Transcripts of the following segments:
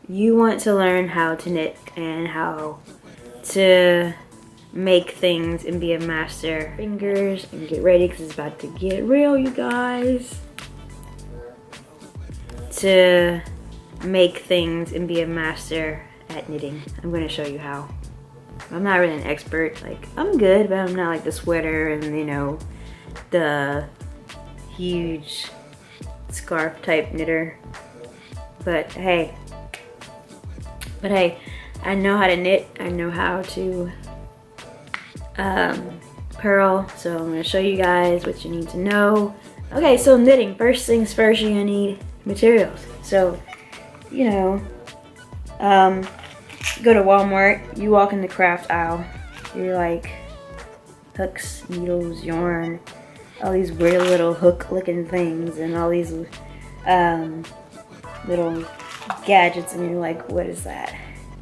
you want to learn how to knit and how to make things and be a master. Fingers and get ready because it's about to get real, you guys. To make things and be a master at knitting. I'm going to show you how. I'm not really an expert. Like, I'm good, but I'm not like the sweater and, you know, the huge scarf type knitter. But hey, I know how to knit. I know how to purl. So I'm going to show you guys what you need to know. Okay, so knitting. First things first, you're going to need materials. So, you know, go to Walmart, you walk in the craft aisle, you're like hooks, needles, yarn, all these weird little hook looking things and all these little gadgets, and you're like, what is that?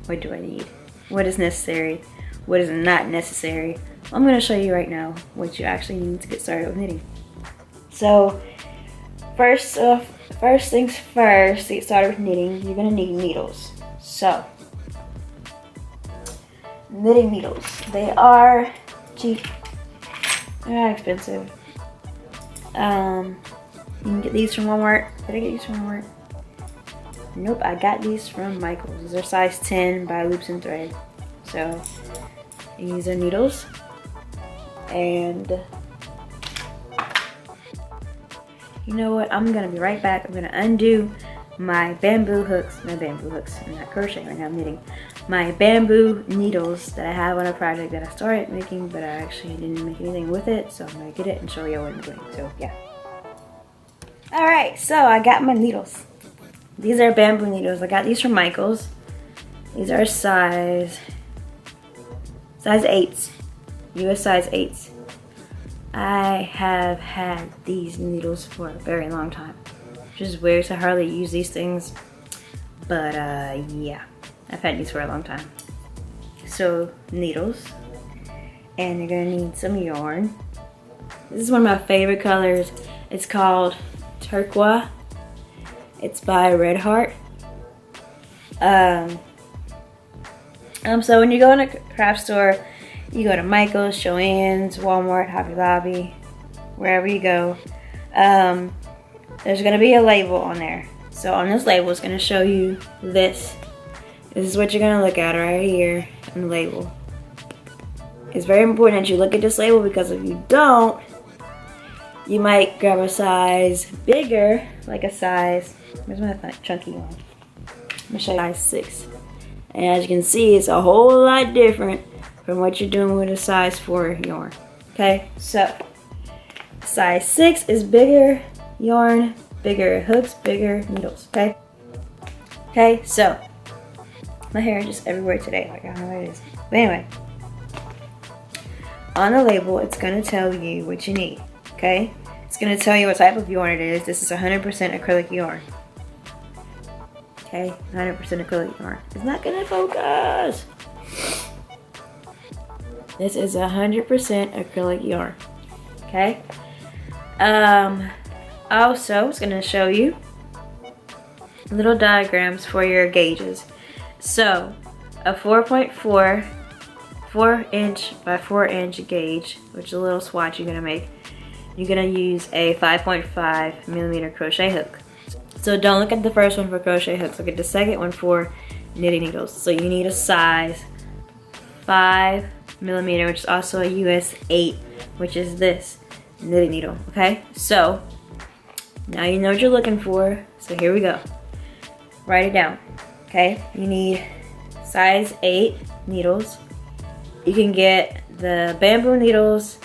What do I need? What is necessary? What is not necessary? Well, I'm going to show you right now what you actually need to get started with knitting. So first things first, to get started with knitting, you're going to need needles. So knitting needles, they are cheap, they're not expensive. You can get these from Walmart. Did I get these from Walmart? Nope, I got these from Michael's. These are size 10 by Loops and Thread. So these are needles, and you know what, I'm gonna be right back. I'm gonna undo my bamboo hooks, I'm not crocheting right now, I'm knitting. My bamboo needles that I have on a project that I started making, but I actually didn't make anything with it, so I'm gonna get it and show you what I'm doing, so yeah. Alright, so I got my needles. These are bamboo needles. I got these from Michael's. These are size 8s, US size 8s. I have had these needles for a very long time, which is weird, so I hardly use these things, but yeah, I've had these for a long time. So needles, and you're gonna need some yarn. This is one of my favorite colors. It's called Turquoise. It's by Red Heart. So when you go in a craft store, you go to Michael's, Joann's, Walmart, Hobby Lobby, wherever you go, there's gonna be a label on there. So on this label, it's gonna show you this. This is what you're gonna look at right here on the label. It's very important that you look at this label, because if you don't, you might grab a size bigger, like a size, where's my chunky one? Let me show you size 6. And as you can see, it's a whole lot different from what you're doing with a size 4 yarn. Okay, so size 6 is bigger yarn, bigger hooks, bigger needles. Okay, so my hair is just everywhere today, like I don't know what it is. But anyway, on the label, it's gonna tell you what you need. Okay, it's gonna tell you what type of yarn it is. This is 100% acrylic yarn. Okay, 100% acrylic yarn. It's not gonna focus. This is 100% acrylic yarn. Okay. Also, it's gonna show you little diagrams for your gauges. So, a 4 inch by 4 inch gauge, which is a little swatch you're gonna make. You're gonna use a 5.5 millimeter crochet hook. So don't look at the first one for crochet hooks. Look at the second one for knitting needles. So you need a size 5 millimeter, which is also a US 8, which is this knitting needle. Okay, so now you know what you're looking for. So here we go. Write it down. Okay, you need size 8 needles. You can get the bamboo needles,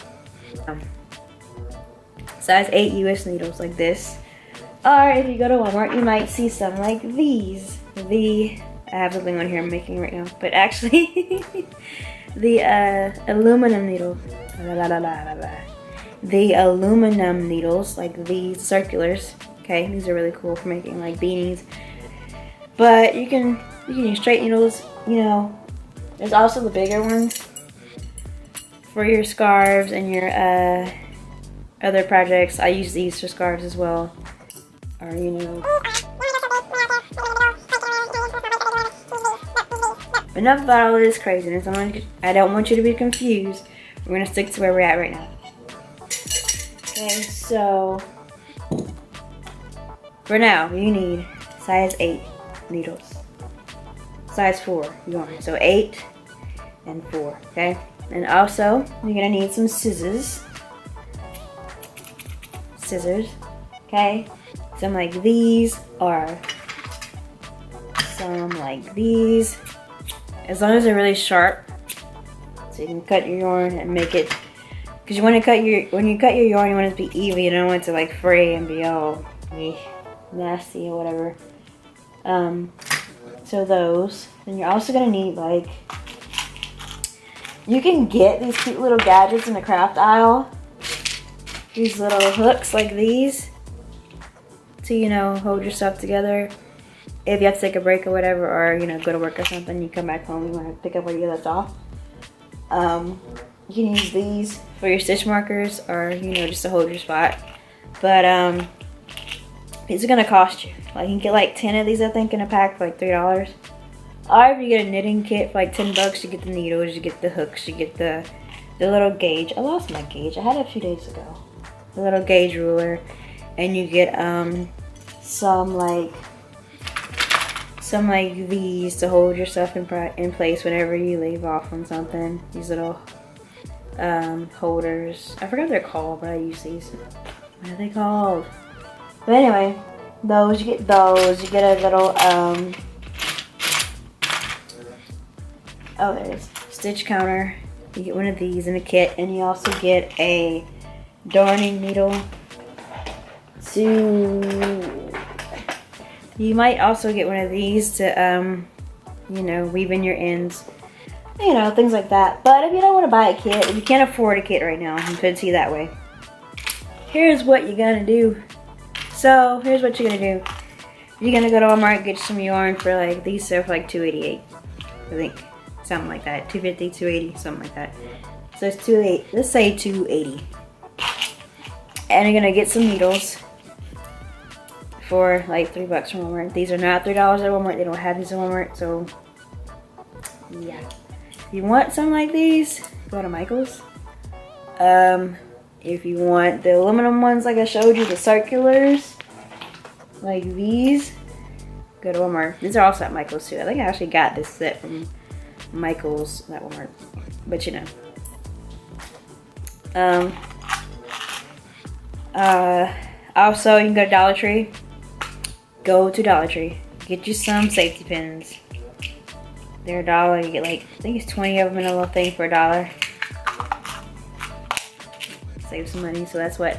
size 8 US needles like this. Or if you go to Walmart, you might see some like these. I have something on here I'm making right now, but actually the aluminum needle. The aluminum needles, like these circulars. Okay, these are really cool for making like beanies. But you can use straight needles, you know. There's also the bigger ones for your scarves and your other projects. I use these for scarves as well. Or, you know. enough about all this craziness. I don't want you to be confused. We're gonna stick to where we're at right now. Okay, so for now, you need size 8 needles. Size 4, you're going. So 8 and 4, okay? And also, you're gonna need some scissors. Okay? Some like these or some like these. As long as they're really sharp, so you can cut your yarn and make it. Because you want to cut when you cut your yarn, you want it to be even. You don't want it to like fray and be all nasty or whatever. So those. Then you're also gonna need like, you can get these cute little gadgets in the craft aisle. These little hooks like these to, you know, hold your stuff together. If you have to take a break or whatever, or, you know, go to work or something, you come back home, you want to pick up where you left off. You can use these for your stitch markers, or, you know, just to hold your spot. But these are gonna cost you. Like, you can get like 10 of these, I think, in a pack for like $3. Or if you get a knitting kit for like $10, you get the needles, you get the hooks, you get the little gauge. I lost my gauge. I had it a few days ago. The little gauge ruler, and you get some like these to hold your stuff in place whenever you leave off on something. These little holders. I forgot what they're called, but I use these. What are they called? But anyway, those, you get those. You get a little oh, there it is. Stitch counter. You get one of these in a kit, and you also get a darning needle. You might also get one of these to you know, weave in your ends, you know, things like that. But if you don't want to buy a kit, if you can't afford a kit right now, I'm gonna see that way. Here's what you're gonna do. So here's what you're gonna do. You're gonna go to Walmart, get some yarn for like, these sell for like $2.88, I think, something like that. $2.50, $2.80, something like that. So it's $2.80. Let's say $2.80. And you're gonna get some needles for like $3 from Walmart. These are not $3 at Walmart. They don't have these at Walmart, so yeah. If you want something like these, go to Michael's. If you want the aluminum ones like I showed you, the circulars, like these, go to Walmart. These are also at Michael's too. I think I actually got this set from Michael's, not Walmart, but you know. Also, you can go to Dollar Tree. Go to Dollar Tree. Get you some safety pins. They're $1. You get like, I think it's 20 of them in a little thing for $1. Save some money. So that's what,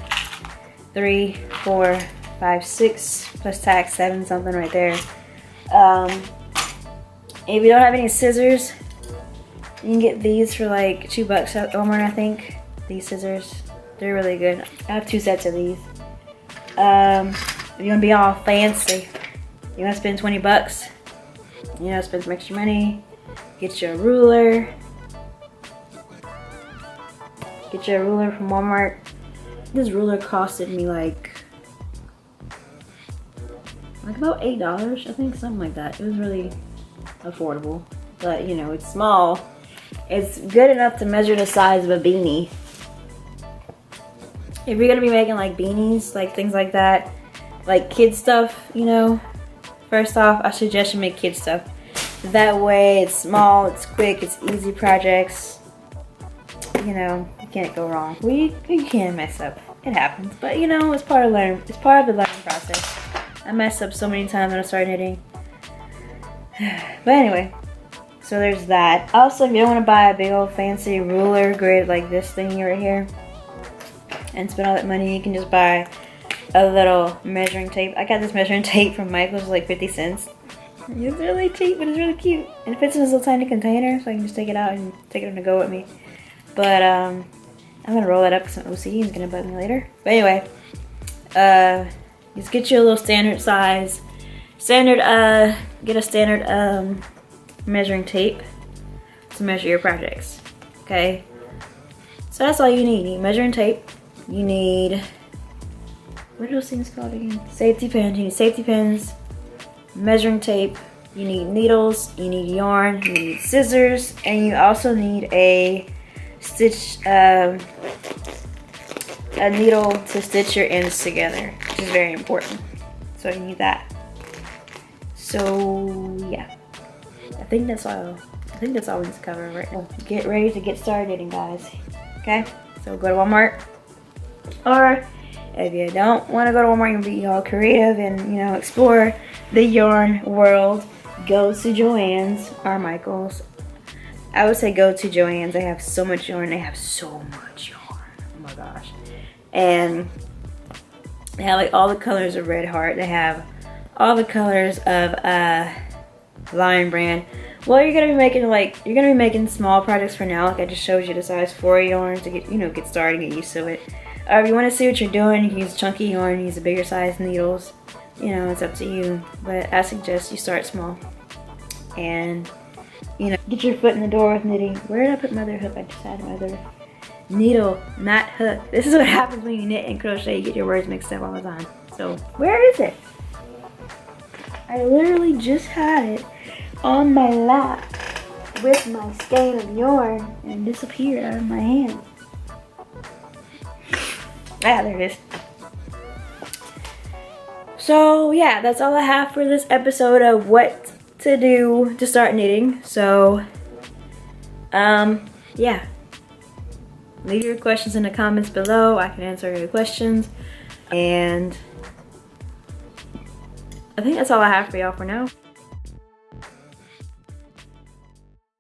3, 4, 5, 6 plus tax, 7 something right there. If you don't have any scissors, you can get these for like $2 at Walmart, I think. These scissors, they're really good. I have 2 sets of these. If you want to be all fancy, you want to spend $20, you know, spend some extra money, get you a ruler. Get you a ruler from Walmart. This ruler costed me like about $8, I think, something like that. It was really affordable, but you know, it's small. It's good enough to measure the size of a beanie. If you're gonna be making like beanies, like things like that, like kid stuff, you know, first off, I suggest you make kid stuff. That way it's small, it's quick, it's easy projects. You know, you can't go wrong. You can mess up. It happens, but you know, it's part of It's part of the learning process. I messed up so many times when I started knitting. But anyway, so there's that. Also, if you don't want to buy a big old fancy ruler grid like this thing right here and spend all that money, you can just buy a little measuring tape. I got this measuring tape from Michael's, like 50 cents. It's really cheap, but it's really cute. And it fits in this little tiny container, so I can just take it out and take it on the go with me. But I'm gonna roll it up because my OCD is gonna bug me later. But anyway, just get you a little standard size, get a standard measuring tape to measure your projects. Okay, so that's all you need. You need measuring tape. You need, what are those things called again? Safety pins. You need safety pins, measuring tape. You need needles, you need yarn, you need scissors, and you also need a needle to stitch your ends together, which is very important. So you need that. So yeah, I think that's all we need to cover right now. Get ready to get started knitting, guys. Okay, so go to Walmart, or if you don't want to go to Walmart and be all creative and, you know, explore the yarn world, go to Joann's or Michael's. I would say go to Joann's. They have so much yarn. They have so much yarn. Oh my gosh. And they have like all the colors of Red Heart. They have all the colors of Lion Brand. Well, you're gonna be making small projects for now. Like I just showed you the size 4 yarn to get started, get used to it. Or if you want to see what you're doing, you can use chunky yarn, use a bigger size needles. You know, it's up to you. But I suggest you start small. And, you know, get your foot in the door with knitting. Where did I put my other hook? I just had my other needle, not hook. This is what happens when you knit and crochet. You get your words mixed up all the time. So, where is it? I literally just had it on my lap with my skein of yarn and it disappeared out of my hand. Ah, there it is. So yeah, that's all I have for this episode of what to do to start knitting. So yeah, leave your questions in the comments below. I can answer your questions, and I think that's all I have for y'all for now.